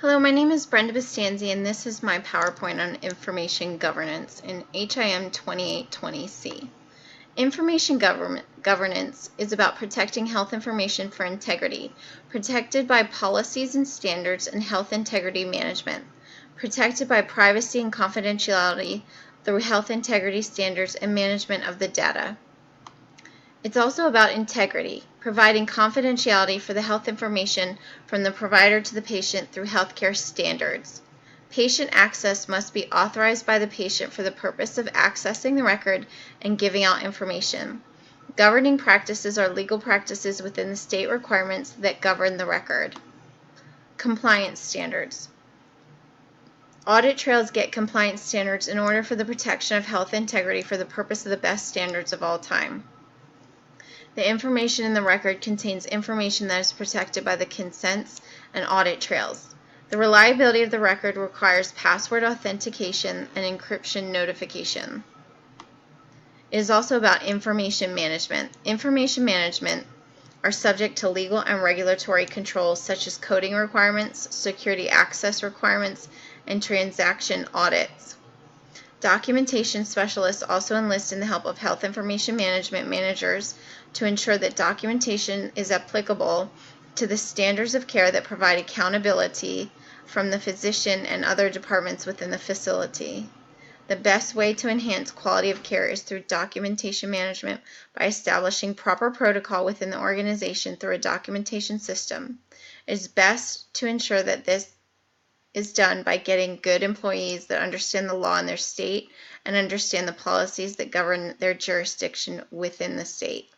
Hello, my name is Brenda Bastanzi, and this is my PowerPoint on information governance in HIM 2820C. Information governance is about protecting health information for integrity, protected by policies and standards and health integrity management, protected by privacy and confidentiality through health integrity standards and management of the data. It's also about integrity, providing confidentiality for the health information from the provider to the patient through healthcare standards. Patient access must be authorized by the patient for the purpose of accessing the record and giving out information. Governing practices are legal practices within the state requirements that govern the record. Compliance standards. Audit trails get compliance standards in order for the protection of health integrity for the purpose of the best standards of all time. The information in the record contains information that is protected by the consents and audit trails. The reliability of the record requires password authentication and encryption notification. It is also about information management. Information management are subject to legal and regulatory controls such as coding requirements, security access requirements, and transaction audits. Documentation specialists also enlist in the help of health information management managers to ensure that documentation is applicable to the standards of care that provide accountability from the physician and other departments within the facility. The best way to enhance quality of care is through documentation management by establishing proper protocol within the organization through a documentation system. It is best to ensure that this is done by getting good employees that understand the law in their state and understand the policies that govern their jurisdiction within the state.